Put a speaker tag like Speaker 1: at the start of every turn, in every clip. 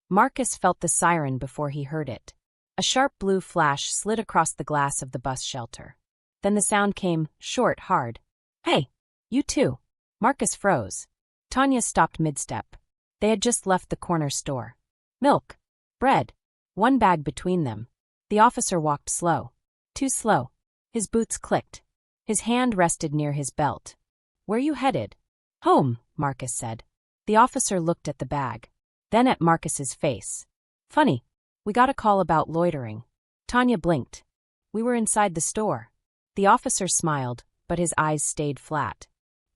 Speaker 1: Marcus felt the siren before he heard it. A sharp blue flash slid across the glass of the bus shelter. Then the sound came, short, hard. "Hey, you too." Marcus froze. Tanya stopped mid-step. They had just left the corner store. Milk. Bread. One bag between them. The officer walked slow. Too slow. His boots clicked. His hand rested near his belt. "Where you headed?" "Home," Marcus said. The officer looked at the bag. Then at Marcus's face. "Funny. We got a call about loitering." Tanya blinked. "We were inside the store." The officer smiled, but his eyes stayed flat.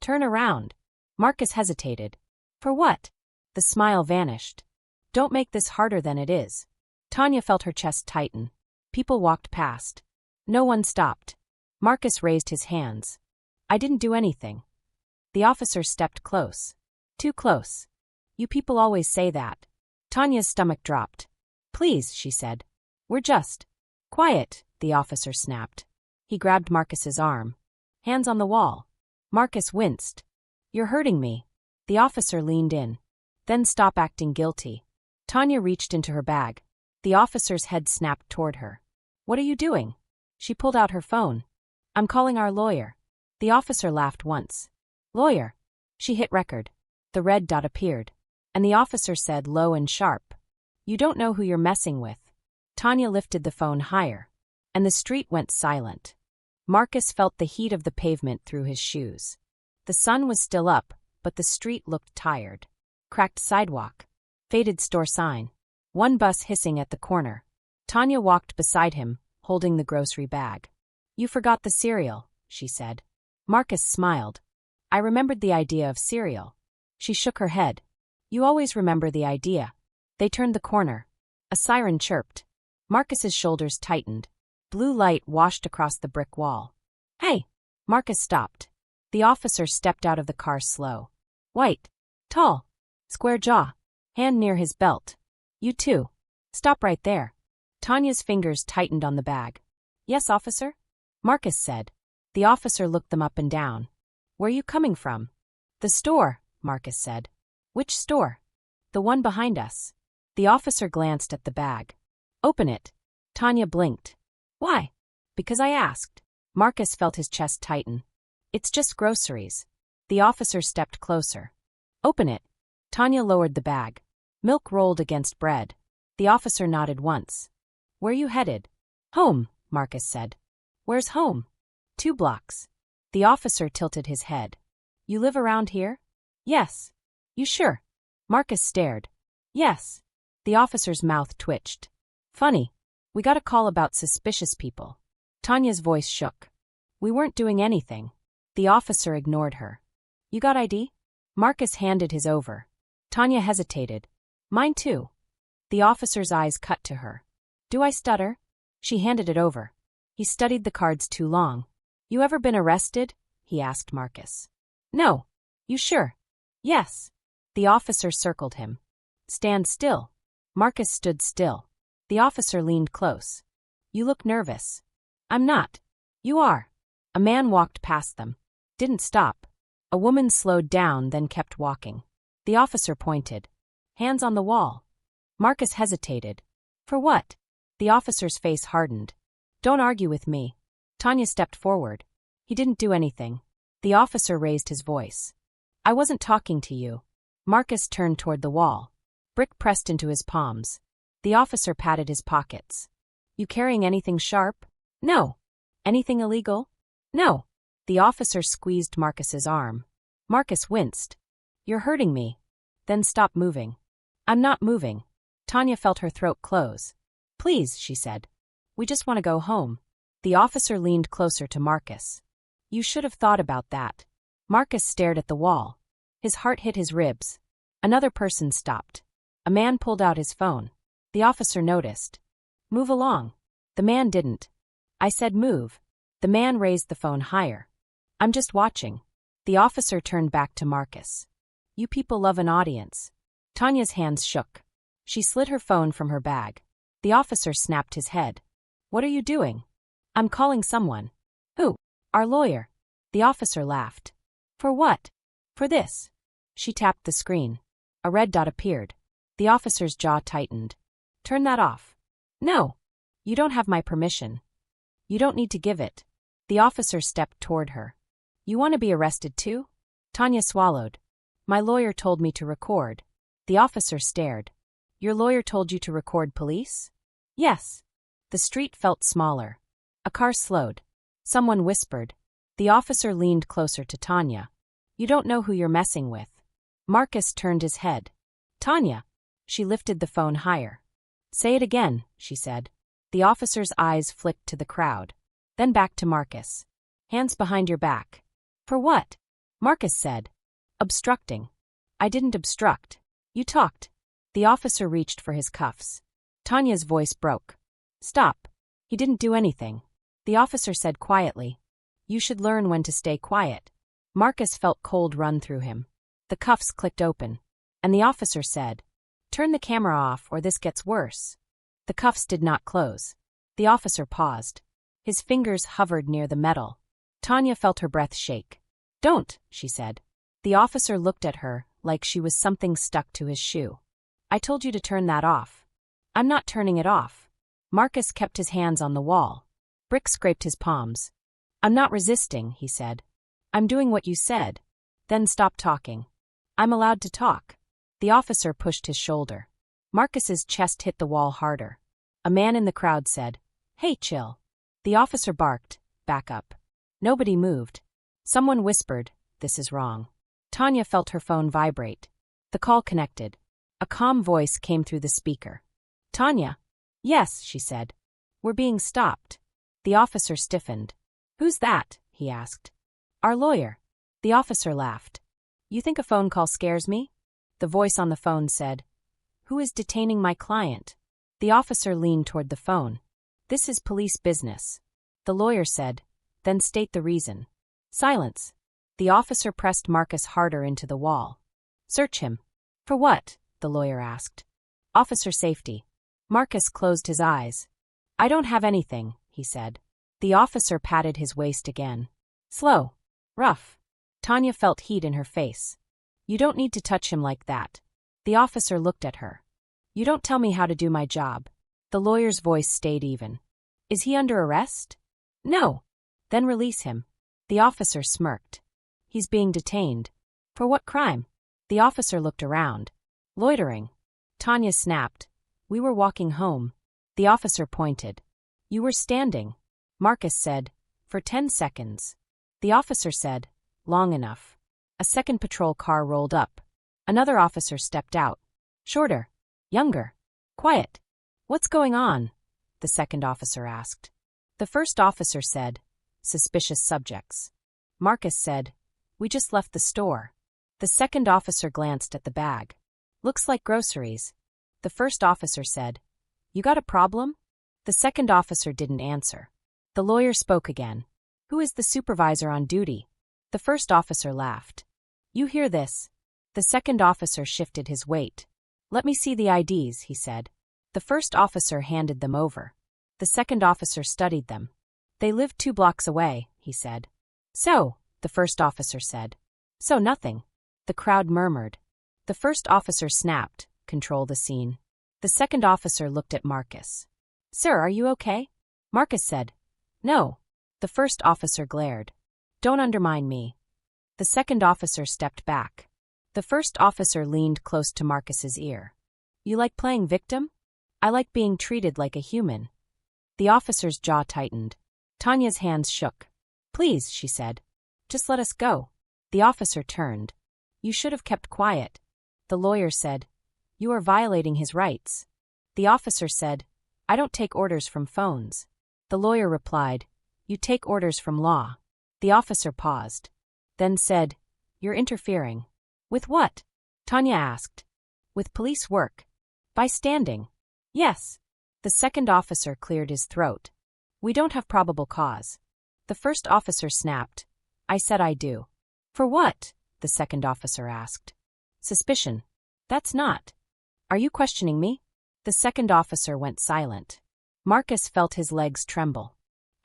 Speaker 1: "Turn around." Marcus hesitated. "For what?" The smile vanished. "Don't make this harder than it is." Tanya felt her chest tighten. People walked past. No one stopped. Marcus raised his hands. "I didn't do anything." The officer stepped close. Too close. "You people always say that." Tanya's stomach dropped. "Please," she said. "We're just..." "Quiet," the officer snapped. He grabbed Marcus's arm. "Hands on the wall." Marcus winced. "You're hurting me." The officer leaned in. "Then stop acting guilty." Tanya reached into her bag. The officer's head snapped toward her. "What are you doing?" She pulled out her phone. "I'm calling our lawyer." The officer laughed once. "Lawyer." She hit record. The red dot appeared. And the officer said low and sharp, "You don't know who you're messing with." Tanya lifted the phone higher. And the street went silent. Marcus felt the heat of the pavement through his shoes. The sun was still up, but the street looked tired. Cracked sidewalk. Faded store sign. One bus hissing at the corner. Tanya walked beside him, holding the grocery bag. "You forgot the cereal," she said. Marcus smiled. "I remembered the idea of cereal." She shook her head. "You always remember the idea." They turned the corner. A siren chirped. Marcus's shoulders tightened. Blue light washed across the brick wall. "Hey!" Marcus stopped. The officer stepped out of the car slow. White. Tall. Square jaw. Hand near his belt. "You too. Stop right there." Tanya's fingers tightened on the bag. "Yes, officer?" Marcus said. The officer looked them up and down. "Where you coming from?" "The store," Marcus said. "Which store?" "The one behind us." The officer glanced at the bag. "Open it." Tanya blinked. "Why?" "Because I asked." Marcus felt his chest tighten. "It's just groceries." The officer stepped closer. "Open it." Tanya lowered the bag. Milk rolled against bread. The officer nodded once. "Where you headed?" "Home," Marcus said. "Where's home?" 2 blocks. The officer tilted his head. "You live around here?" "Yes." "You sure?" Marcus stared. "Yes." The officer's mouth twitched. "Funny. We got a call about suspicious people." Tanya's voice shook. "We weren't doing anything." The officer ignored her. "You got ID?" Marcus handed his over. Tanya hesitated. "Mine too." The officer's eyes cut to her. "Do I stutter?" She handed it over. He studied the cards too long. "You ever been arrested?" he asked Marcus. "No." "You sure?" "Yes." The officer circled him. "Stand still." Marcus stood still. The officer leaned close. "You look nervous." "I'm not." "You are." A man walked past them. Didn't stop. A woman slowed down, then kept walking. The officer pointed. "Hands on the wall." Marcus hesitated. "For what?" The officer's face hardened. "Don't argue with me." Tanya stepped forward. "He didn't do anything." The officer raised his voice. "I wasn't talking to you." Marcus turned toward the wall. Brick pressed into his palms. The officer patted his pockets. "You carrying anything sharp?" "No." "Anything illegal?" "No." The officer squeezed Marcus's arm. Marcus winced. "You're hurting me." "Then stop moving." "I'm not moving." Tanya felt her throat close. "Please," she said. "We just want to go home." The officer leaned closer to Marcus. "You should have thought about that." Marcus stared at the wall. His heart hit his ribs. Another person stopped. A man pulled out his phone. The officer noticed. "Move along." The man didn't. "I said move." The man raised the phone higher. "I'm just watching." The officer turned back to Marcus. "You people love an audience." Tanya's hands shook. She slid her phone from her bag. The officer snapped his head. "What are you doing?" "I'm calling someone." "Who?" "Our lawyer." The officer laughed. "For what?" "For this." She tapped the screen. A red dot appeared. The officer's jaw tightened. Turn that off. No. You don't have my permission. You don't need to give it. The officer stepped toward her. You want to be arrested too? Tanya swallowed. My lawyer told me to record. The officer stared. Your lawyer told you to record police? Yes. The street felt smaller. A car slowed. Someone whispered. The officer leaned closer to Tanya. You don't know who you're messing with. Marcus turned his head. Tanya. She lifted the phone higher. Say it again, she said. The officer's eyes flicked to the crowd. Then back to Marcus. Hands behind your back. For what? Marcus said. Obstructing. I didn't obstruct. You talked. The officer reached for his cuffs. Tanya's voice broke. Stop. He didn't do anything. The officer said quietly. You should learn when to stay quiet. Marcus felt cold run through him. The cuffs clicked open. And the officer said, Turn the camera off or this gets worse. The cuffs did not close. The officer paused. His fingers hovered near the metal. Tanya felt her breath shake. Don't, she said. The officer looked at her like she was something stuck to his shoe. I told you to turn that off. I'm not turning it off. Marcus kept his hands on the wall. Brick scraped his palms. I'm not resisting, he said. I'm doing what you said. Then stop talking. I'm allowed to talk. The officer pushed his shoulder. Marcus's chest hit the wall harder. A man in the crowd said, Hey, chill. The officer barked, Back up. Nobody moved. Someone whispered, This is wrong. Tanya felt her phone vibrate. The call connected. A calm voice came through the speaker. Tanya. Yes, she said. We're being stopped. The officer stiffened. Who's that? He asked. Our lawyer. The officer laughed. You think a phone call scares me? The voice on the phone said, Who is detaining my client? The officer leaned toward the phone. This is police business. The lawyer said, Then state the reason. Silence. The officer pressed Marcus harder into the wall. Search him. For what? The lawyer asked. Officer safety. Marcus closed his eyes. I don't have anything, he said. The officer patted his waist again. Slow. Rough. Tanya felt heat in her face. You don't need to touch him like that. The officer looked at her. You don't tell me how to do my job. The lawyer's voice stayed even. Is he under arrest? No. Then release him. The officer smirked. He's being detained. For what crime? The officer looked around. Loitering. Tanya snapped. We were walking home. The officer pointed. You were standing. Marcus said, For 10 seconds. The officer said, Long enough. A second patrol car rolled up. Another officer stepped out. Shorter. Younger. Quiet. What's going on? The second officer asked. The first officer said, Suspicious subjects. Marcus said, We just left the store. The second officer glanced at the bag. Looks like groceries. The first officer said, You got a problem? The second officer didn't answer. The lawyer spoke again. Who is the supervisor on duty? The first officer laughed. You hear this? The second officer shifted his weight. Let me see the IDs, he said. The first officer handed them over. The second officer studied them. They lived 2 blocks away, he said. So, the first officer said. So nothing. The crowd murmured. The first officer snapped, Control the scene. The second officer looked at Marcus. Sir, are you okay? Marcus said. No. The first officer glared. Don't undermine me. The second officer stepped back. The first officer leaned close to Marcus's ear. You like playing victim? I like being treated like a human. The officer's jaw tightened. Tanya's hands shook. Please, she said. Just let us go. The officer turned. You should have kept quiet. The lawyer said. You are violating his rights. The officer said. I don't take orders from phones. The lawyer replied. You take orders from law. The officer paused. Then said. You're interfering. With what? Tanya asked. With police work. By standing. Yes. The second officer cleared his throat. We don't have probable cause. The first officer snapped. I said I do. For what? The second officer asked. Suspicion. That's not. Are you questioning me? The second officer went silent. Marcus felt his legs tremble.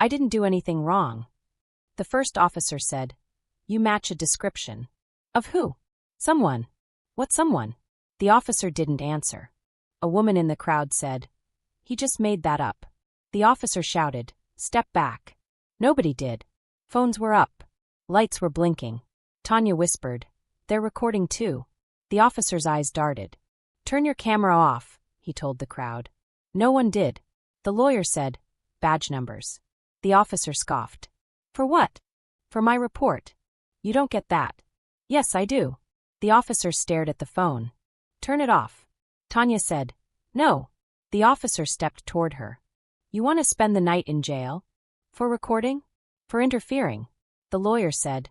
Speaker 1: I didn't do anything wrong. The first officer said. You match a description. Of who? Someone. What someone? The officer didn't answer. A woman in the crowd said, "He just made that up." The officer shouted, "Step back." Nobody did. Phones were up. Lights were blinking. Tanya whispered, "They're recording too." The officer's eyes darted. "Turn your camera off," he told the crowd. No one did. The lawyer said, "Badge numbers." The officer scoffed. "For what?" "For my report." "You don't get that." "Yes, I do." The officer stared at the phone. "Turn it off." Tanya said, "No." The officer stepped toward her. "You want to spend the night in jail? For recording? For interfering?" The lawyer said,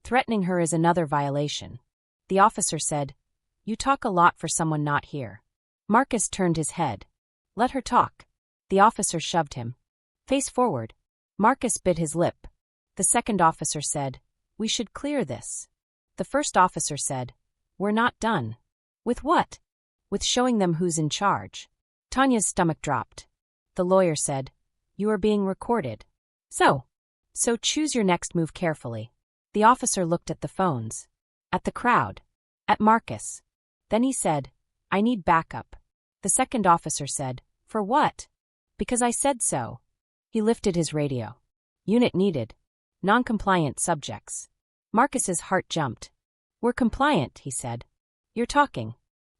Speaker 1: "Threatening her is another violation." The officer said, "You talk a lot for someone not here." Marcus turned his head. "Let her talk." The officer shoved him. "Face forward." Marcus bit his lip. The second officer said, "We should clear this." The first officer said, "We're not done." "With what?" "With showing them who's in charge." Tanya's stomach dropped. The lawyer said, "You are being recorded. So choose your next move carefully." The officer looked at the phones, at the crowd, at Marcus. Then he said, "I need backup." The second officer said, "For what?" "Because I said so." He lifted his radio. "Unit needed. Non-compliant subjects." Marcus's heart jumped. "We're compliant," he said. "You're talking."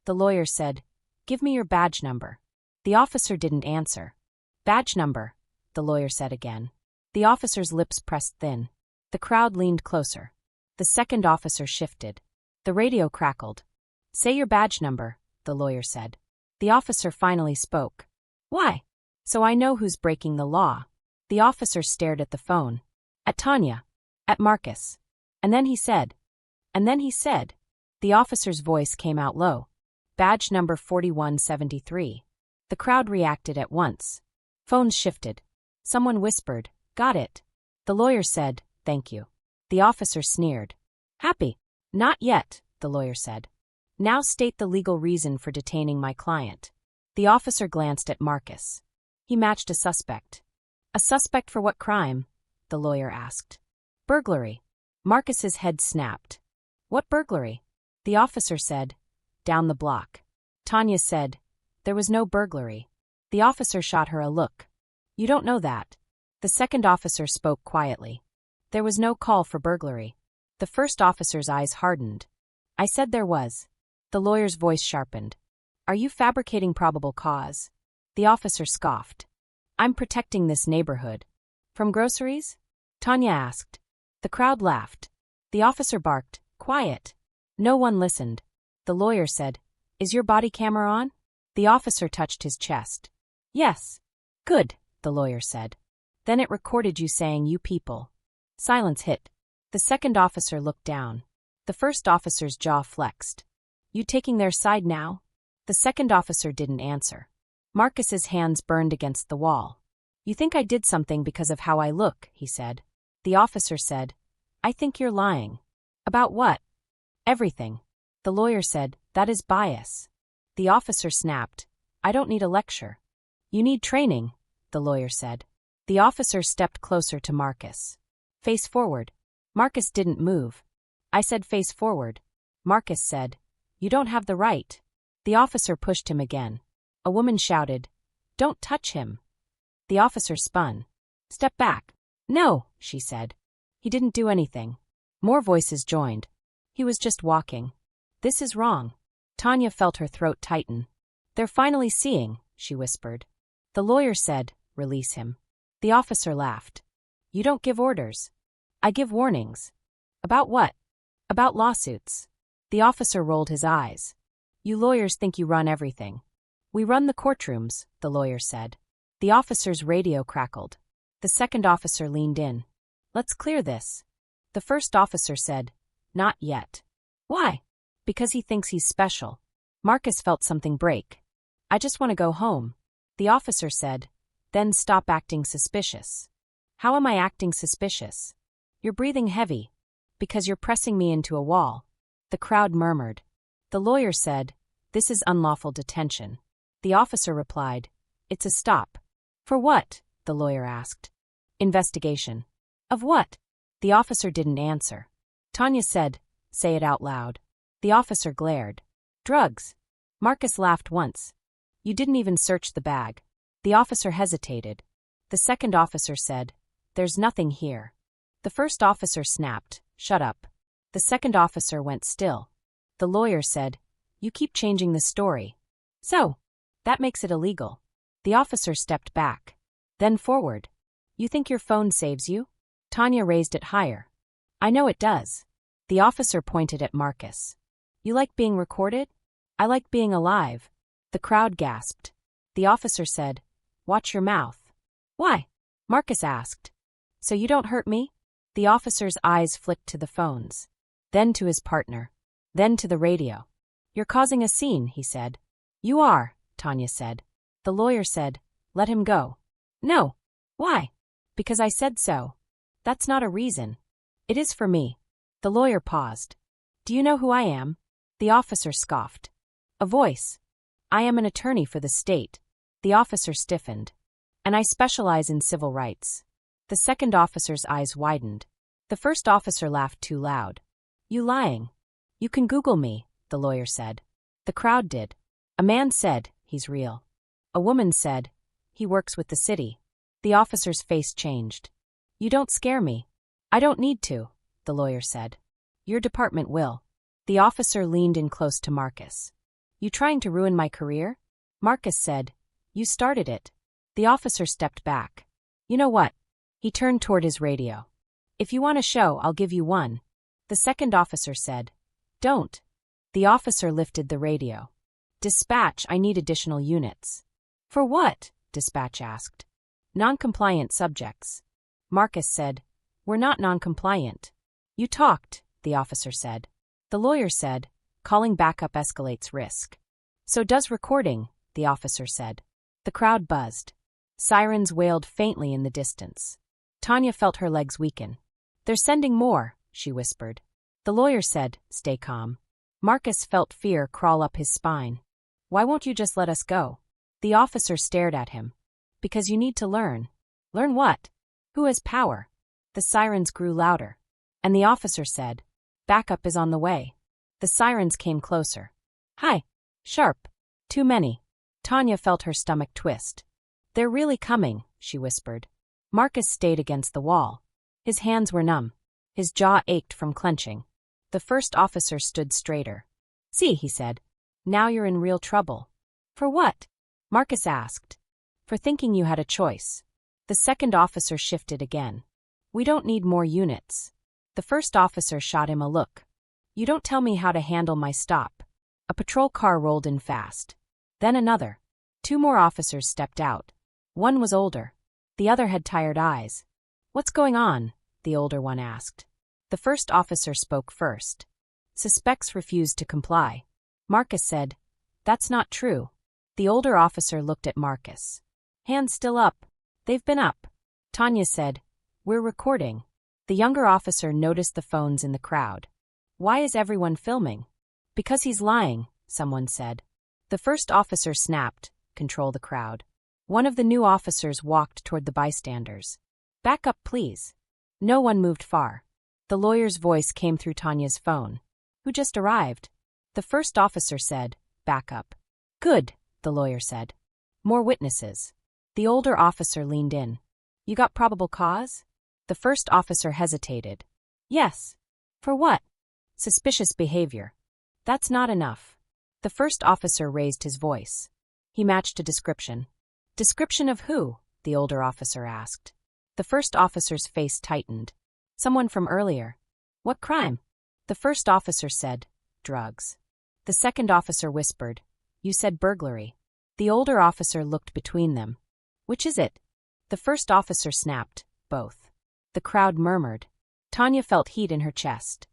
Speaker 1: The lawyer said, "Give me your badge number." The officer didn't answer. "Badge number," the lawyer said again. The officer's lips pressed thin. The crowd leaned closer. The second officer shifted. The radio crackled. "Say your badge number," the lawyer said. The officer finally spoke. "Why?" "So I know who's breaking the law." The officer stared at the phone. At Tanya. At Marcus. And then he said. The officer's voice came out low. "Badge number 4173. The crowd reacted at once. Phones shifted. Someone whispered, "Got it." The lawyer said, "Thank you." The officer sneered. "Happy?" "Not yet," the lawyer said. "Now state the legal reason for detaining my client." The officer glanced at Marcus. He matched a suspect. "A suspect for what crime?" the lawyer asked. "Burglary." Marcus's head snapped. "What burglary?" The officer said, "Down the block." Tanya said, "There was no burglary." The officer shot her a look. "You don't know that." The second officer spoke quietly. "There was no call for burglary." The first officer's eyes hardened. "I said there was." The lawyer's voice sharpened. "Are you fabricating probable cause?" The officer scoffed. "I'm protecting this neighborhood." "From groceries?" Tanya asked. The crowd laughed. The officer barked, "Quiet." No one listened. The lawyer said, "Is your body camera on?" The officer touched his chest. "Yes." "Good," the lawyer said. "Then it recorded you saying 'you people.'" Silence hit. The second officer looked down. The first officer's jaw flexed. "You taking their side now?" The second officer didn't answer. Marcus's hands burned against the wall. "You think I did something because of how I look," he said. The officer said, "I think you're lying." "About what?" "Everything." The lawyer said, "That is bias." The officer snapped, "I don't need a lecture." "You need training," the lawyer said. The officer stepped closer to Marcus. "Face forward." Marcus didn't move. "I said face forward." Marcus said, "You don't have the right." The officer pushed him again. A woman shouted, "Don't touch him." The officer spun. "Step back." "No," she said. "He didn't do anything." More voices joined. "He was just walking." "This is wrong." Tanya felt her throat tighten. "They're finally seeing," she whispered. The lawyer said, "Release him." The officer laughed. "You don't give orders." "I give warnings." "About what?" "About lawsuits." The officer rolled his eyes. "You lawyers think you run everything." "We run the courtrooms," the lawyer said. The officer's radio crackled. The second officer leaned in. "Let's clear this." The first officer said, "Not yet." "Why?" "Because he thinks he's special." Marcus felt something break. "I just want to go home." The officer said, "Then stop acting suspicious." "How am I acting suspicious?" "You're breathing heavy." "Because you're pressing me into a wall." The crowd murmured. The lawyer said, "This is unlawful detention." The officer replied, "It's a stop." "For what?" the lawyer asked. "Investigation." "Of what?" The officer didn't answer. Tanya said, "Say it out loud." The officer glared. "Drugs." Marcus laughed once. You didn't even search the bag. The officer hesitated. The second officer said, There's nothing here. The first officer snapped, Shut up. The second officer went still. The lawyer said, You keep changing the story. So, that makes it illegal. The officer stepped back. Then forward. You think your phone saves you? Tanya raised it higher. I know it does. The officer pointed at Marcus. You like being recorded? I like being alive. The crowd gasped. The officer said, Watch your mouth. Why? Marcus asked. So you don't hurt me? The officer's eyes flicked to the phones. Then to his partner. Then to the radio. You're causing a scene, he said. You are, Tanya said. The lawyer said, Let him go. No. Why? Because I said so. That's not a reason. It is for me. The lawyer paused. Do you know who I am? The officer scoffed. A voice. I am an attorney for the state. The officer stiffened. And I specialize in civil rights. The second officer's eyes widened. The first officer laughed too loud. You lying. You can Google me, the lawyer said. The crowd did. A man said, He's real. A woman said, He works with the city. The officer's face changed. You don't scare me. I don't need to, the lawyer said. Your department will. The officer leaned in close to Marcus. You trying to ruin my career? Marcus said, You started it. The officer stepped back. You know what? He turned toward his radio. If you want a show, I'll give you one. The second officer said, Don't. The officer lifted the radio. Dispatch, I need additional units. For what? Dispatch asked. Non-compliant subjects. Marcus said, We're not non-compliant. You talked, the officer said. The lawyer said, Calling backup escalates risk. So does recording, the officer said. The crowd buzzed. Sirens wailed faintly in the distance. Tanya felt her legs weaken. They're sending more, she whispered. The lawyer said, Stay calm. Marcus felt fear crawl up his spine. Why won't you just let us go? The officer stared at him. Because you need to learn. Learn what? Who has power? The sirens grew louder. And the officer said, Backup is on the way. The sirens came closer. Hi. Sharp. Too many. Tanya felt her stomach twist. They're really coming, she whispered. Marcus stayed against the wall. His hands were numb. His jaw ached from clenching. The first officer stood straighter. See, he said. Now you're in real trouble. For what? Marcus asked. For thinking you had a choice. The second officer shifted again. We don't need more units. The first officer shot him a look. You don't tell me how to handle my stop. A patrol car rolled in fast. Then another. 2 more officers stepped out. One was older. The other had tired eyes. What's going on? The older one asked. The first officer spoke first. Suspects refused to comply. Marcus said, That's not true. The older officer looked at Marcus. Hands still up. They've been up. Tanya said, We're recording. The younger officer noticed the phones in the crowd. Why is everyone filming? Because he's lying, someone said. The first officer snapped, Control the crowd. One of the new officers walked toward the bystanders. Back up, please. No one moved far. The lawyer's voice came through Tanya's phone. Who just arrived? The first officer said, Back up. Good, the lawyer said. More witnesses. The older officer leaned in. You got probable cause? The first officer hesitated. Yes. For what? Suspicious behavior. That's not enough. The first officer raised his voice. He matched a description. Description of who? The older officer asked. The first officer's face tightened. Someone from earlier. What crime? The first officer said, Drugs. The second officer whispered, You said burglary. The older officer looked between them. Which is it? The first officer snapped, Both. The crowd murmured. Tanya felt heat in her chest.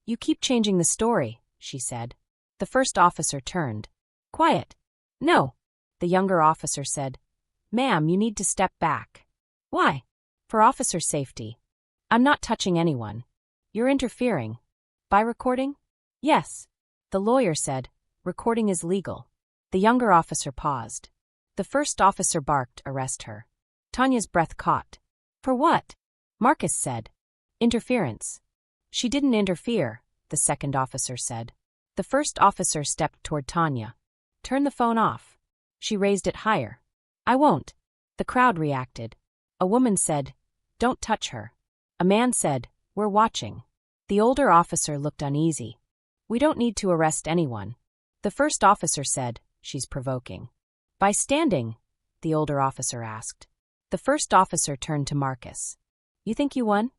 Speaker 1: You keep changing the story, she said. The first officer turned. Quiet. No. The younger officer said, Ma'am, you need to step back. Why? For officer safety. I'm not touching anyone. You're interfering. By recording? Yes. The lawyer said, Recording is legal. The younger officer paused. The first officer barked, Arrest her. Tanya's breath caught. For what? Marcus said. Interference. She didn't interfere, the second officer said. The first officer stepped toward Tanya. Turn the phone off. She raised it higher. I won't. The crowd reacted. A woman said, Don't touch her. A man said, We're watching. The older officer looked uneasy. We don't need to arrest anyone. The first officer said, She's provoking. By standing? The older officer asked. The first officer turned to Marcus. You think you won?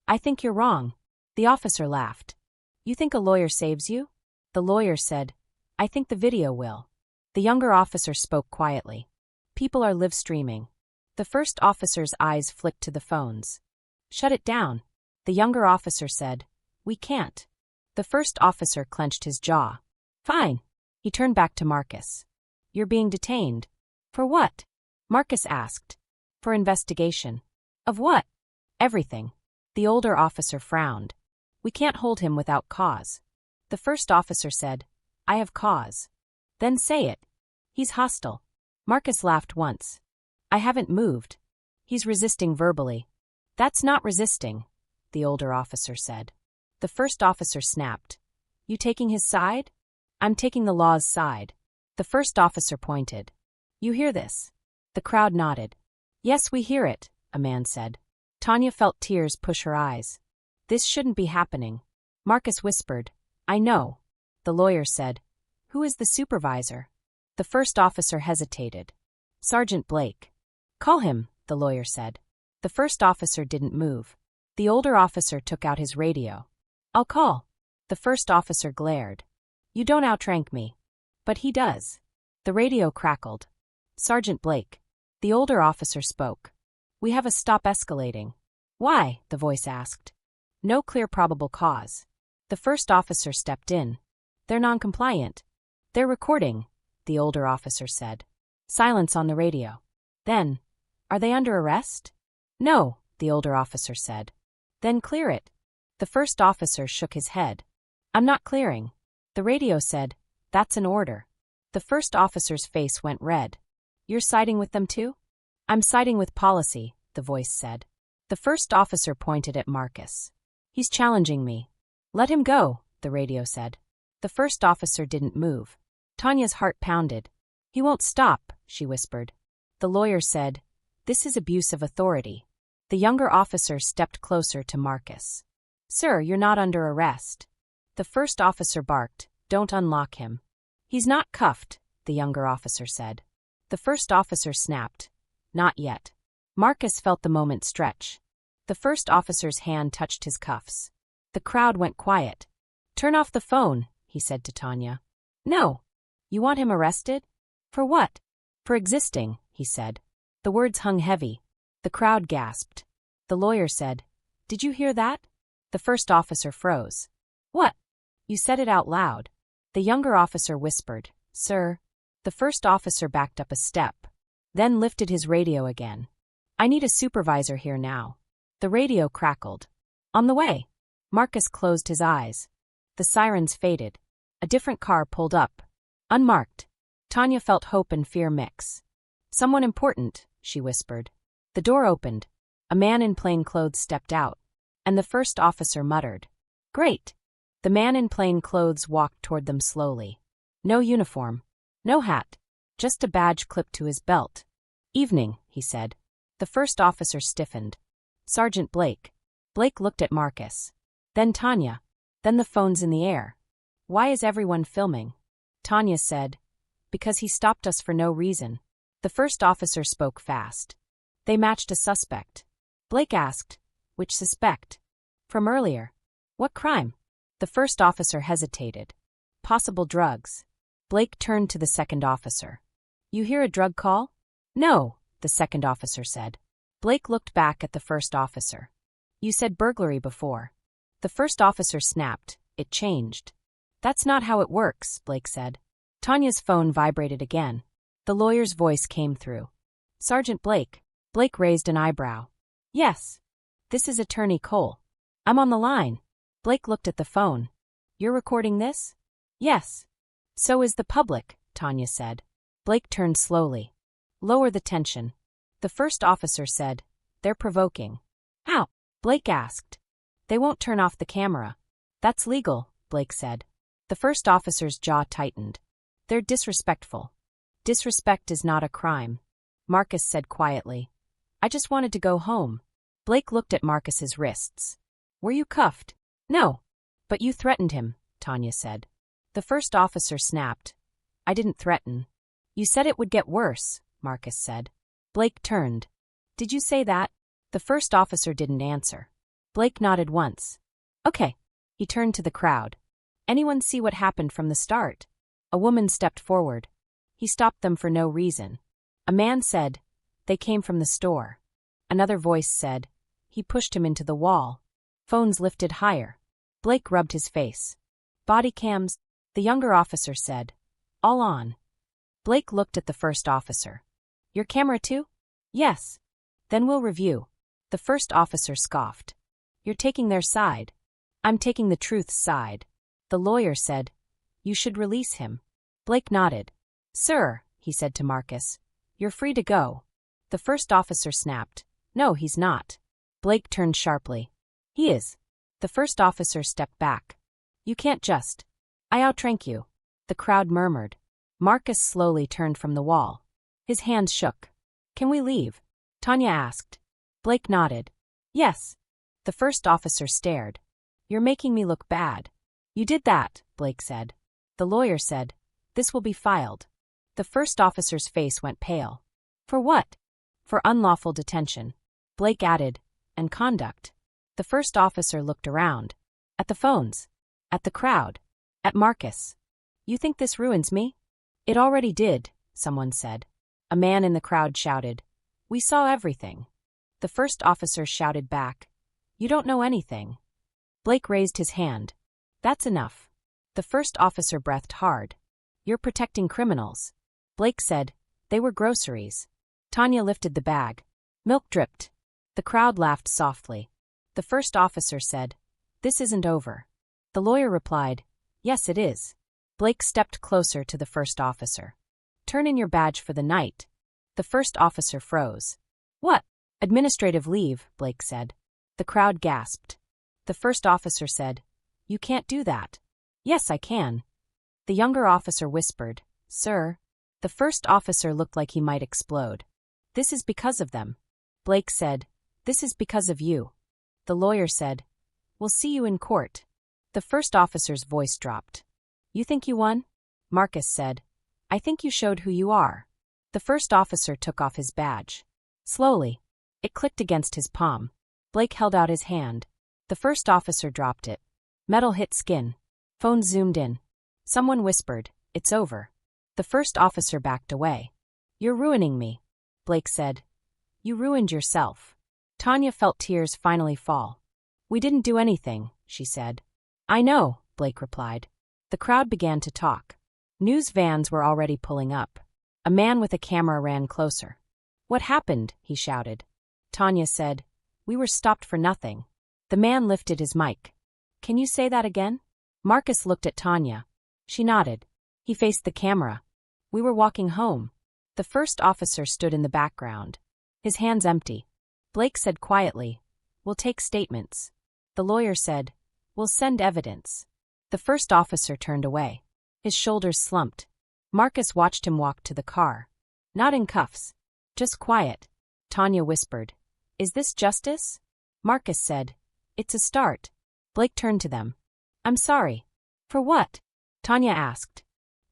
Speaker 1: I think you're wrong. The officer laughed. You think a lawyer saves you? The lawyer said, I think the video will. The younger officer spoke quietly. People are live streaming. The first officer's eyes flicked to the phones. Shut it down. The younger officer said, We can't. The first officer clenched his jaw. Fine. He turned back to Marcus. You're being detained. For what? Marcus asked. For investigation. Of what? Everything. The older officer frowned. We can't hold him without cause. The first officer said, I have cause. Then say it. He's hostile. Marcus laughed once. I haven't moved. He's resisting verbally. That's not resisting, the older officer said. The first officer snapped. You taking his side? I'm taking the law's side. The first officer pointed. You hear this? The crowd nodded. Yes, we hear it, a man said. Tanya felt tears push her eyes. This shouldn't be happening. Marcus whispered. I know. The lawyer said. Who is the supervisor? The first officer hesitated. Sergeant Blake. Call him, the lawyer said. The first officer didn't move. The older officer took out his radio. I'll call. The first officer glared. You don't outrank me. But he does. The radio crackled. Sergeant Blake. The older officer spoke. We have a stop escalating. Why? The voice asked. No clear probable cause. The first officer stepped in. They're non-compliant. They're recording, the older officer said. Silence on the radio. Then, are they under arrest? No, the older officer said. Then clear it. The first officer shook his head. I'm not clearing. The radio said, That's an order. The first officer's face went red. You're siding with them too? I'm siding with policy, the voice said. The first officer pointed at Marcus. He's challenging me. Let him go, the radio said. The first officer didn't move. Tanya's heart pounded. He won't stop, she whispered. The lawyer said, This is abuse of authority. The younger officer stepped closer to Marcus. Sir, you're not under arrest. The first officer barked, Don't unlock him. He's not cuffed, the younger officer said. The first officer snapped. Not yet. Marcus felt the moment stretch. The first officer's hand touched his cuffs. The crowd went quiet. Turn off the phone, he said to Tanya. No. You want him arrested? For what? For existing, he said. The words hung heavy. The crowd gasped. The lawyer said, Did you hear that? The first officer froze. What? You said it out loud. The younger officer whispered, Sir. The first officer backed up a step, then lifted his radio again. I need a supervisor here now. The radio crackled. On the way. Marcus closed his eyes. The sirens faded. A different car pulled up. Unmarked. Tanya felt hope and fear mix. Someone important, she whispered. The door opened. A man in plain clothes stepped out. And the first officer muttered. Great. The man in plain clothes walked toward them slowly. No uniform. No hat. Just a badge clipped to his belt. Evening, he said. The first officer stiffened. Sergeant Blake. Blake looked at Marcus. Then Tanya. Then the phones in the air. Why is everyone filming? Tanya said. Because he stopped us for no reason. The first officer spoke fast. They matched a suspect. Blake asked. Which suspect? From earlier. What crime? The first officer hesitated. Possible drugs. Blake turned to the second officer. You hear a drug call? No, the second officer said. Blake looked back at the first officer. You said burglary before. The first officer snapped. It changed. That's not how it works, Blake said. Tanya's phone vibrated again. The lawyer's voice came through. Sergeant Blake. Blake raised an eyebrow. Yes. This is Attorney Cole. I'm on the line. Blake looked at the phone. You're recording this? Yes. So is the public, Tanya said. Blake turned slowly. Lower the tension. The first officer said, They're provoking. How? Blake asked. They won't turn off the camera. That's legal, Blake said. The first officer's jaw tightened. They're disrespectful. Disrespect is not a crime, Marcus said quietly. I just wanted to go home. Blake looked at Marcus's wrists. Were you cuffed? No. But you threatened him, Tanya said. The first officer snapped. I didn't threaten. You said it would get worse, Marcus said. Blake turned. Did you say that? The first officer didn't answer. Blake nodded once. Okay. He turned to the crowd. Anyone see what happened from the start? A woman stepped forward. He stopped them for no reason. A man said, they came from the store. Another voice said, he pushed him into the wall. Phones lifted higher. Blake rubbed his face. Body cams, the younger officer said. All on. Blake looked at the first officer. Your camera too? Yes. Then we'll review. The first officer scoffed. You're taking their side. I'm taking the truth's side. The lawyer said, you should release him. Blake nodded. Sir, he said to Marcus, you're free to go. The first officer snapped. No, he's not. Blake turned sharply. He is. The first officer stepped back. You can't just. I outrank you. The crowd murmured. Marcus slowly turned from the wall. His hands shook. Can we leave? Tanya asked. Blake nodded. Yes. The first officer stared. You're making me look bad. You did that, Blake said. The lawyer said, this will be filed. The first officer's face went pale. For what? For unlawful detention. Blake added, and conduct. The first officer looked around. At the phones. At the crowd. At Marcus. You think this ruins me? It already did, someone said. A man in the crowd shouted. We saw everything. The first officer shouted back. You don't know anything. Blake raised his hand. That's enough. The first officer breathed hard. You're protecting criminals. Blake said, they were groceries. Tanya lifted the bag. Milk dripped. The crowd laughed softly. The first officer said, this isn't over. The lawyer replied, yes it is. Blake stepped closer to the first officer. Turn in your badge for the night. The first officer froze. What? Administrative leave, Blake said. The crowd gasped. The first officer said, you can't do that. Yes, I can. The younger officer whispered, sir. The first officer looked like he might explode. This is because of them. Blake said, this is because of you. The lawyer said, we'll see you in court. The first officer's voice dropped. You think you won? Marcus said, I think you showed who you are. The first officer took off his badge. Slowly. It clicked against his palm. Blake held out his hand. The first officer dropped it. Metal hit skin. Phone zoomed in. Someone whispered, it's over. The first officer backed away. You're ruining me, Blake said. You ruined yourself. Tanya felt tears finally fall. We didn't do anything, she said. I know, Blake replied. The crowd began to talk. News vans were already pulling up. A man with a camera ran closer. What happened? He shouted. Tanya said, we were stopped for nothing. The man lifted his mic. Can you say that again? Marcus looked at Tanya. She nodded. He faced the camera. We were walking home. The first officer stood in the background. His hands empty. Blake said quietly, we'll take statements. The lawyer said, we'll send evidence. The first officer turned away. His shoulders slumped. Marcus watched him walk to the car. Not in cuffs. Just quiet. Tanya whispered, is this justice? Marcus said, it's a start. Blake turned to them. I'm sorry. For what? Tanya asked.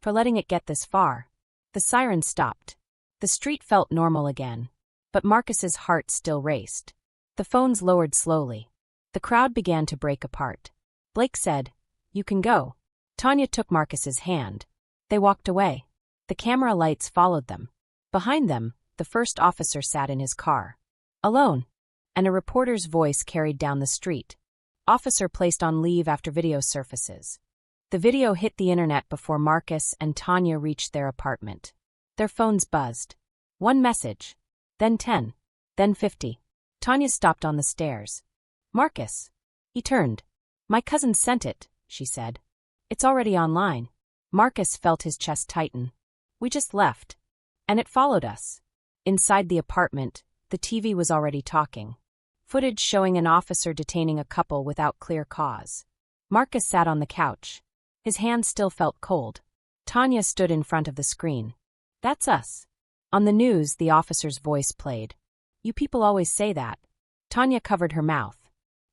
Speaker 1: For letting it get this far. The siren stopped. The street felt normal again. But Marcus's heart still raced. The phones lowered slowly. The crowd began to break apart. Blake said, you can go. Tanya took Marcus's hand. They walked away. The camera lights followed them. Behind them, the first officer sat in his car. Alone. And a reporter's voice carried down the street. Officer placed on leave after video surfaces. The video hit the internet before Marcus and Tanya reached their apartment. Their phones buzzed. One message. Then 10. Then 50. Tanya stopped on the stairs. Marcus. He turned. My cousin sent it, she said. It's already online. Marcus felt his chest tighten. We just left. And it followed us. Inside the apartment, the TV was already talking. Footage showing an officer detaining a couple without clear cause. Marcus sat on the couch. His hand still felt cold. Tanya stood in front of the screen. That's us. On the news, the officer's voice played. You people always say that. Tanya covered her mouth.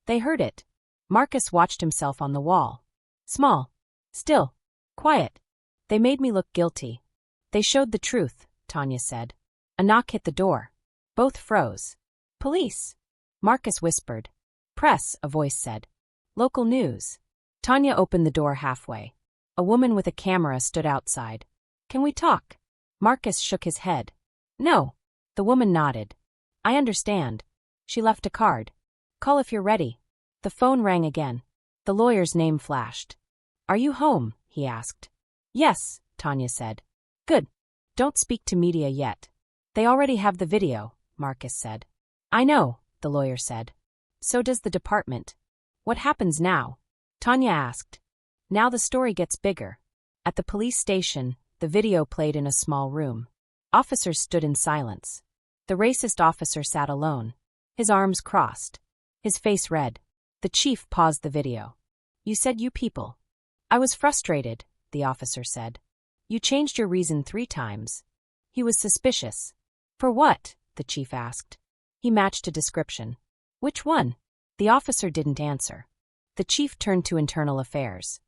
Speaker 1: They heard it. Marcus watched himself on the wall. Small. Still. Quiet. They made me look guilty. They showed the truth, Tanya said. A knock hit the door. Both froze. Police. Marcus whispered. Press, a voice said. Local news. Tanya opened the door halfway. A woman with a camera stood outside. Can we talk? Marcus shook his head. No. The woman nodded. I understand. She left a card. Call if you're ready. The phone rang again. The lawyer's name flashed. Are you home? He asked. Yes, Tanya said. Good. Don't speak to media yet. They already have the video, Marcus said. I know, the lawyer said. So does the department. What happens now? Tanya asked. Now the story gets bigger. At the police station, the video played in a small room. Officers stood in silence. The racist officer sat alone, his arms crossed, his face red. The chief paused the video. You said you people. I was frustrated, the officer said. You changed your reason 3 times. He was suspicious. For what? The chief asked. He matched a description. Which one? The officer didn't answer. The chief turned to internal affairs.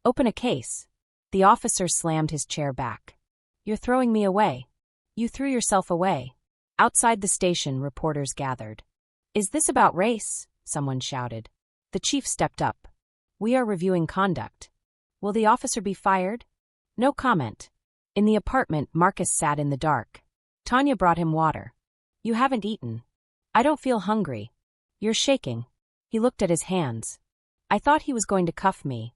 Speaker 1: Open a case. The officer slammed his chair back. You're throwing me away. You threw yourself away. Outside the station, reporters gathered. Is this about race? Someone shouted. The chief stepped up. We are reviewing conduct. Will the officer be fired? No comment. In the apartment, Marcus sat in the dark. Tanya brought him water. You haven't eaten. I don't feel hungry. You're shaking. He looked at his hands. I thought he was going to cuff me.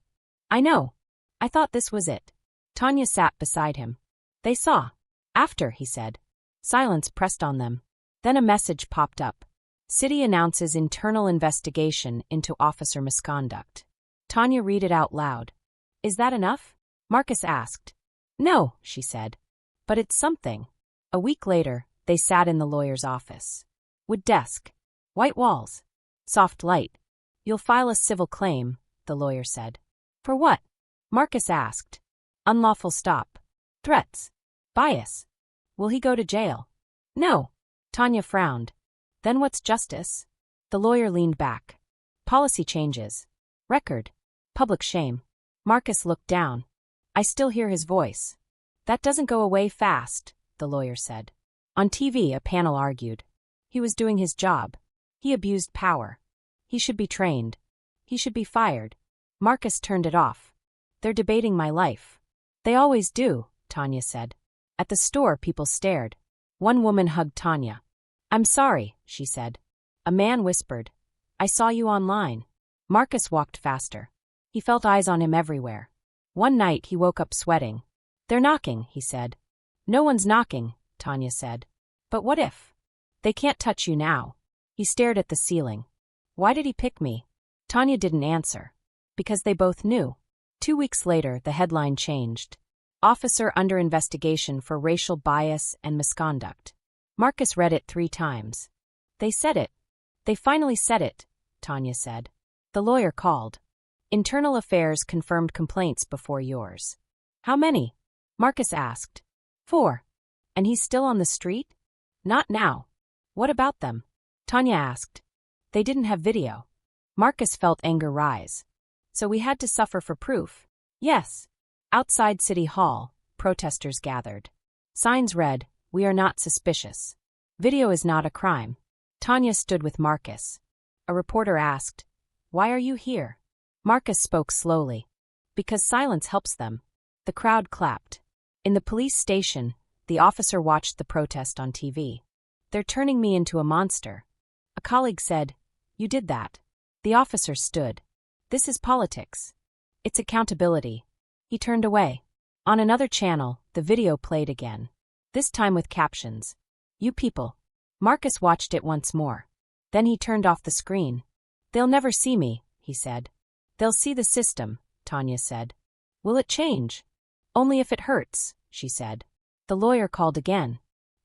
Speaker 1: I know. I thought this was it. Tanya sat beside him. They saw. After, he said. Silence pressed on them. Then a message popped up. City announces internal investigation into officer misconduct. Tanya read it out loud. Is that enough? Marcus asked. No, she said. But it's something. A week later, they sat in the lawyer's office. Wood desk. White walls. Soft light. You'll file a civil claim, the lawyer said. For what? Marcus asked. Unlawful stop. Threats. Bias. Will he go to jail? No. Tanya frowned. Then what's justice? The lawyer leaned back. Policy changes. Record. Public shame. Marcus looked down. I still hear his voice. That doesn't go away fast, the lawyer said. On TV, a panel argued. He was doing his job. He abused power. He should be trained. He should be fired. Marcus turned it off. They're debating my life. They always do, Tanya said. At the store, people stared. One woman hugged Tanya. I'm sorry, she said. A man whispered. I saw you online. Marcus walked faster. He felt eyes on him everywhere. One night he woke up sweating. They're knocking, he said. No one's knocking, Tanya said. But what if? They can't touch you now. He stared at the ceiling. Why did he pick me? Tanya didn't answer. Because they both knew. 2 weeks later, the headline changed. Officer under investigation for racial bias and misconduct. Marcus read it 3 times. They said it. They finally said it, Tanya said. The lawyer called. Internal Affairs confirmed complaints before yours. How many? Marcus asked. 4. And he's still on the street? Not now. What about them? Tanya asked. They didn't have video. Marcus felt anger rise. So we had to suffer for proof. Yes. Outside City Hall, protesters gathered. Signs read, We are not suspicious. Video is not a crime. Tanya stood with Marcus. A reporter asked, Why are you here? Marcus spoke slowly. Because silence helps them. The crowd clapped. In the police station, the officer watched the protest on TV. They're turning me into a monster. A colleague said, You did that. The officer stood. This is politics. It's accountability. He turned away. On another channel, the video played again. This time with captions. You people. Marcus watched it once more. Then he turned off the screen. They'll never see me, he said. They'll see the system, Tanya said. Will it change? Only if it hurts, she said. The lawyer called again.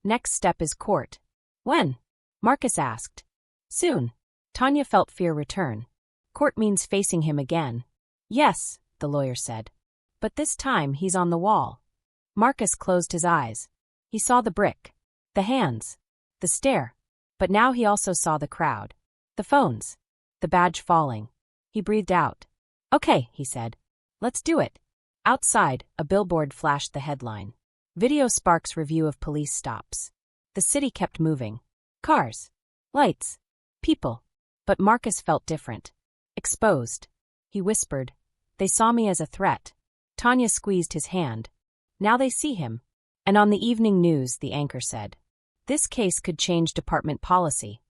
Speaker 1: Next step is court. When? Marcus asked. Soon. Tanya felt fear return. Court means facing him again. Yes, the lawyer said. But this time he's on the wall. Marcus closed his eyes. He saw the brick, the hands, the stare, but now he also saw the crowd, the phones, the badge falling. He breathed out. Okay, he said. Let's do it. Outside, a billboard flashed the headline. Video sparks review of police stops. The city kept moving. Cars, lights, people. But Marcus felt different. Exposed. He whispered. They saw me as a threat. Tanya squeezed his hand. Now they see him. And on the evening news, the anchor said, this case could change department policy.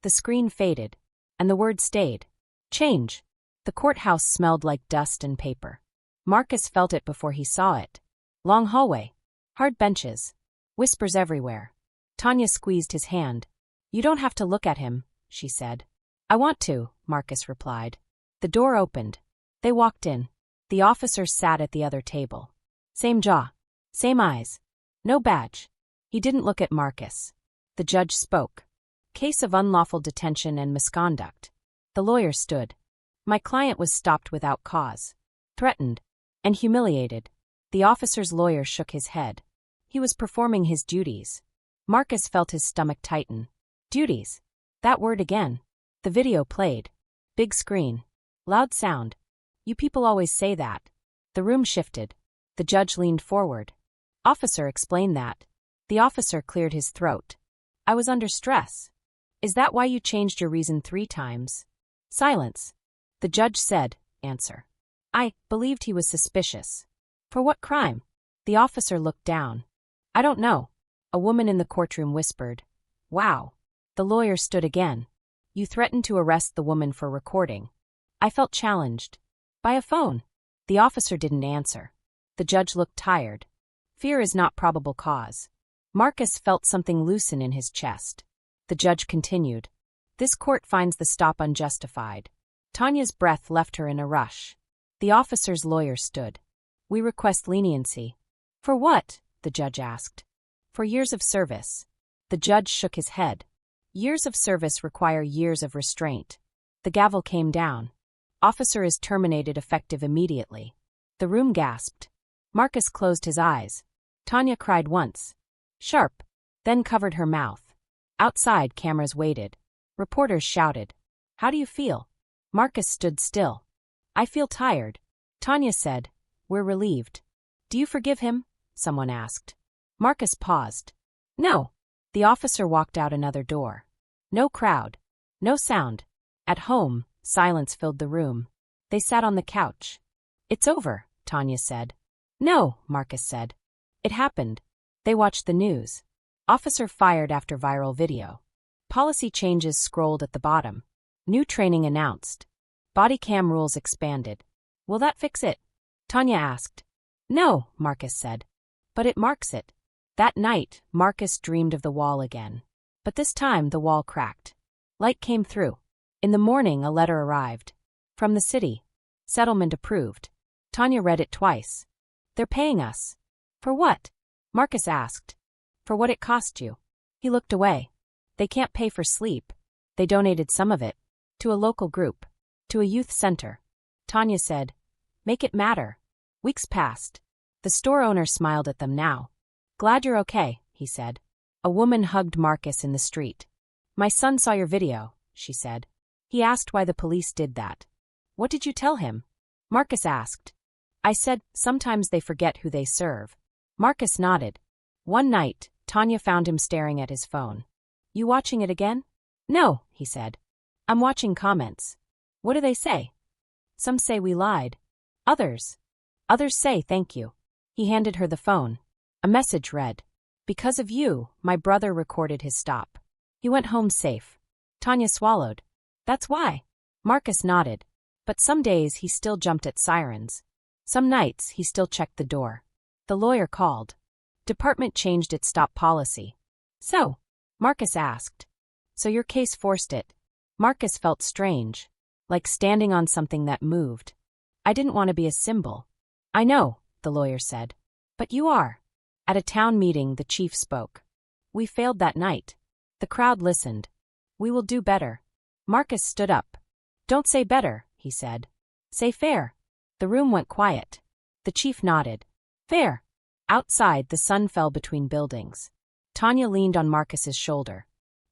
Speaker 1: The screen faded, and the word stayed. Change. The courthouse smelled like dust and paper. Marcus felt it before he saw it. Long hallway. Hard benches. Whispers everywhere. Tanya squeezed his hand. You don't have to look at him, she said. I want to, Marcus replied. The door opened. They walked in. The officer sat at the other table. Same jaw. Same eyes. No badge. He didn't look at Marcus. The judge spoke. Case of unlawful detention and misconduct. The lawyer stood. My client was stopped without cause. Threatened. And humiliated. The officer's lawyer shook his head. He was performing his duties. Marcus felt his stomach tighten. Duties. That word again. The video played. Big screen. Loud sound. You people always say that. The room shifted. The judge leaned forward. Officer, explain that. The officer cleared his throat. I was under stress. Is that why you changed your reason 3 times? Silence. The judge said, answer. I believed he was suspicious. For what crime? The officer looked down. I don't know. A woman in the courtroom whispered. Wow. The lawyer stood again. You threatened to arrest the woman for recording. I felt challenged. By a phone. The officer didn't answer. The judge looked tired. Fear is not probable cause. Marcus felt something loosen in his chest. The judge continued. This court finds the stop unjustified. Tanya's breath left her in a rush. The officer's lawyer stood. We request leniency. For what? The judge asked. For years of service. The judge shook his head. Years of service require years of restraint. The gavel came down. Officer is terminated effective immediately. The room gasped. Marcus closed his eyes. Tanya cried once. Sharp. Then covered her mouth. Outside, cameras waited. Reporters shouted. How do you feel? Marcus stood still. I feel tired. Tanya said. We're relieved. Do you forgive him? Someone asked. Marcus paused. No. The officer walked out another door. No crowd. No sound. At home, silence filled the room. They sat on the couch. It's over, Tanya said. No, Marcus said. It happened. They watched the news. Officer fired after viral video. Policy changes scrolled at the bottom. New training announced. Body cam rules expanded. Will that fix it? Tanya asked. No, Marcus said. But it marks it. That night, Marcus dreamed of the wall again. But this time the wall cracked. Light came through. In the morning a letter arrived. From the city. Settlement approved. Tanya read it twice. They're paying us. For what? Marcus asked. For what it cost you. He looked away. They can't pay for sleep. They donated some of it. To a local group. To a youth center. Tanya said. Make it matter. Weeks passed. The store owner smiled at them now. Glad you're okay, he said. A woman hugged Marcus in the street. My son saw your video, she said. He asked why the police did that. What did you tell him? Marcus asked. I said, sometimes they forget who they serve. Marcus nodded. One night, Tanya found him staring at his phone. You watching it again? No, he said. I'm watching comments. What do they say? Some say we lied. Others say thank you. He handed her the phone. A message read. Because of you, my brother recorded his stop. He went home safe. Tanya swallowed. That's why. Marcus nodded. But some days he still jumped at sirens. Some nights he still checked the door. The lawyer called. Department changed its stop policy. So? Marcus asked. So your case forced it. Marcus felt strange. Like standing on something that moved. I didn't want to be a symbol. I know, the lawyer said. But you are. At a town meeting, the chief spoke. We failed that night. The crowd listened. We will do better. Marcus stood up. Don't say better, he said. Say fair. The room went quiet. The chief nodded. Fair. Outside, the sun fell between buildings. Tanya leaned on Marcus's shoulder.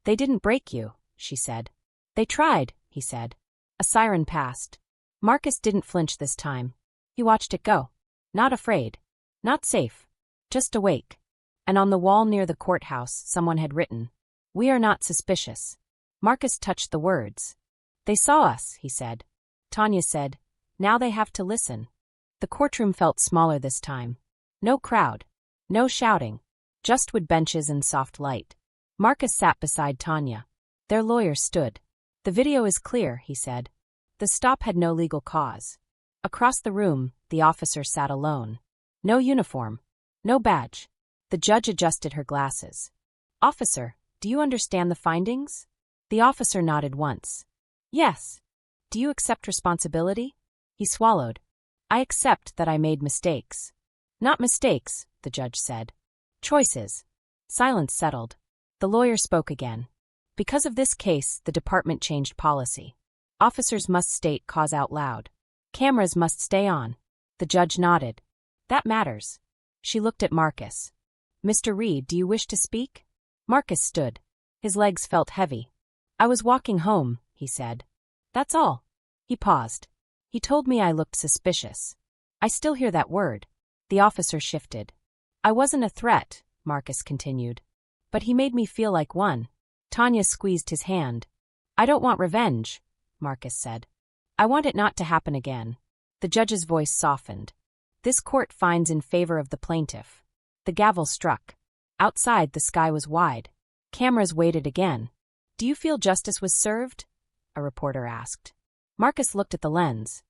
Speaker 1: They didn't break you, she said. They tried, he said. A siren passed. Marcus didn't flinch this time. He watched it go. Not afraid. Not safe. Just awake. And on the wall near the courthouse, someone had written, "We are not suspicious." Marcus touched the words. They saw us, he said. Tanya said, now they have to listen. The courtroom felt smaller this time. No crowd. No shouting. Just wood benches and soft light. Marcus sat beside Tanya. Their lawyer stood. The video is clear, he said. The stop had no legal cause. Across the room, the officer sat alone. No uniform. No badge. The judge adjusted her glasses. Officer, do you understand the findings? The officer nodded once. Yes. Do you accept responsibility? He swallowed. I accept that I made mistakes. Not mistakes, the judge said. Choices. Silence settled. The lawyer spoke again. Because of this case, the department changed policy. Officers must state cause out loud. Cameras must stay on. The judge nodded. That matters. She looked at Marcus. Mr. Reed, do you wish to speak? Marcus stood. His legs felt heavy. I was walking home, he said. That's all. He paused. He told me I looked suspicious. I still hear that word. The officer shifted. I wasn't a threat, Marcus continued. But he made me feel like one. Tanya squeezed his hand. I don't want revenge, Marcus said. I want it not to happen again. The judge's voice softened. This court finds in favor of the plaintiff. The gavel struck. Outside, the sky was wide. Cameras waited again. Do you feel justice was served? A reporter asked. Marcus looked at the lens.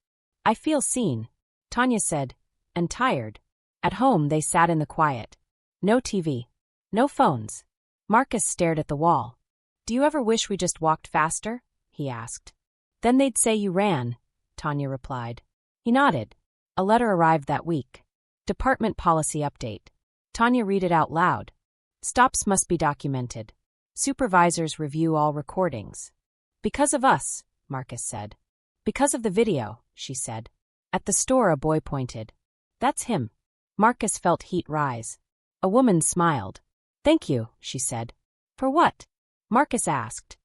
Speaker 1: I feel seen, Tanya said, and tired. At home, they sat in the quiet. No TV. No phones. Marcus stared at the wall. Do you ever wish we just walked faster? He asked. Then they'd say you ran, Tanya replied. He nodded. A letter arrived that week. Department policy update. Tanya read it out loud. Stops must be documented. Supervisors review all recordings. Because of us, Marcus said. Because of the video, she said. At the store, a boy pointed. That's him. Marcus felt heat rise. A woman smiled. Thank you, she said. For what? Marcus asked.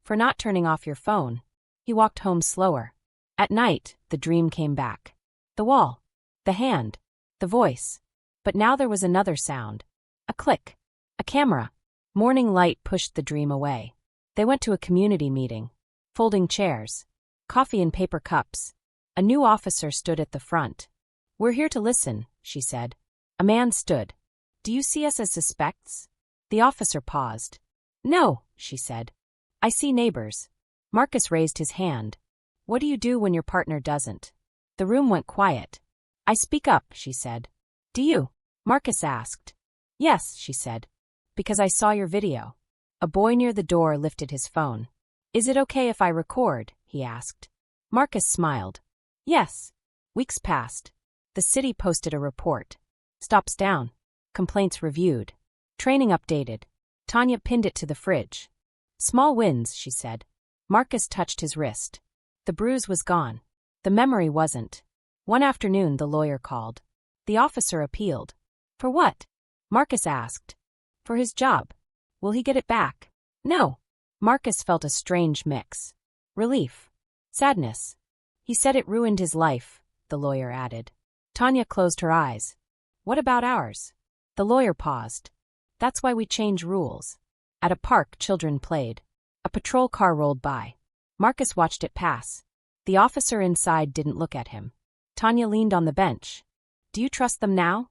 Speaker 1: For not turning off your phone. He walked home slower. At night, the dream came back. The wall. The hand. The voice. But now there was another sound. A click. A camera. Morning light pushed the dream away. They went to a community meeting. Folding chairs. Coffee in paper cups. A new officer stood at the front. We're here to listen, she said. A man stood. Do you see us as suspects? The officer paused. No, she said. I see neighbors. Marcus raised his hand. What do you do when your partner doesn't? The room went quiet. I speak up, she said. Do you? Marcus asked. Yes, she said. Because I saw your video. A boy near the door lifted his phone. Is it okay if I record? He asked. Marcus smiled. Yes. Weeks passed. The city posted a report. Stops down. Complaints reviewed. Training updated. Tanya pinned it to the fridge. Small wins, she said. Marcus touched his wrist. The bruise was gone. The memory wasn't. One afternoon, the lawyer called. The officer appealed. For what? Marcus asked. For his job. Will he get it back? No. Marcus felt a strange mix. Relief. Sadness. He said it ruined his life, the lawyer added. Tanya closed her eyes. What about ours? The lawyer paused. That's why we change rules. At a park, children played. A patrol car rolled by. Marcus watched it pass. The officer inside didn't look at him. Tanya leaned on the bench. Do you trust them now?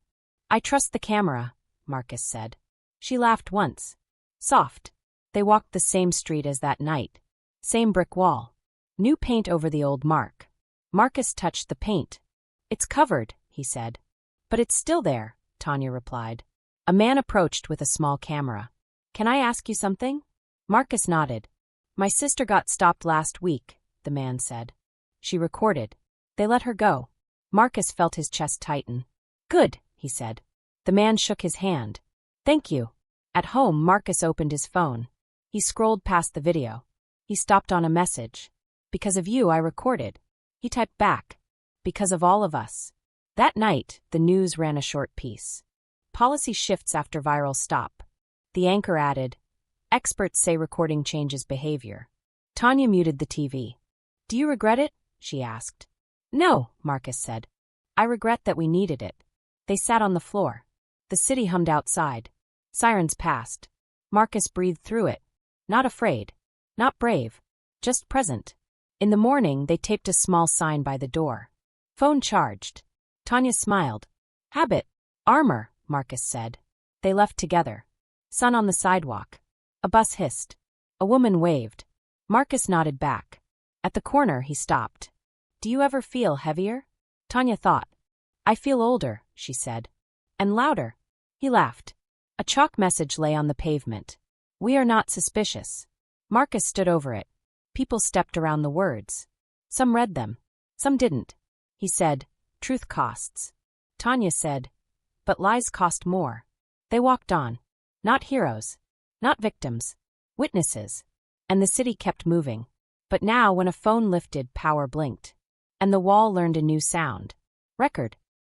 Speaker 1: I trust the camera, Marcus said. She laughed once. Soft. They walked the same street as that night. Same brick wall. New paint over the old mark. Marcus touched the paint. It's covered, he said. But it's still there, Tanya replied. A man approached with a small camera. Can I ask you something? Marcus nodded. My sister got stopped last week, the man said. She recorded. They let her go. Marcus felt his chest tighten. Good, he said. The man shook his hand. Thank you. At home, Marcus opened his phone. He scrolled past the video. He stopped on a message. Because of you, I recorded. He typed back. Because of all of us. That night, the news ran a short piece. Policy shifts after viral stop. The anchor added, experts say recording changes behavior. Tanya muted the TV. Do you regret it? She asked. No, Marcus said. I regret that we needed it. They sat on the floor. The city hummed outside. Sirens passed. Marcus breathed through it. Not afraid. Not brave. Just present. In the morning, they taped a small sign by the door. Phone charged. Tanya smiled. Habit. Armor, Marcus said. They left together. Sun on the sidewalk. A bus hissed. A woman waved. Marcus nodded back. At the corner, he stopped. Do you ever feel heavier? Tanya thought. I feel older, she said. And louder. He laughed. A chalk message lay on the pavement. We are not suspicious. Marcus stood over it. People stepped around the words. Some read them. Some didn't. He said, truth costs. Tanya said, but lies cost more. They walked on. Not heroes. Not victims. Witnesses. And the city kept moving. But now, when a phone lifted, power blinked. And the wall learned a new sound. Record.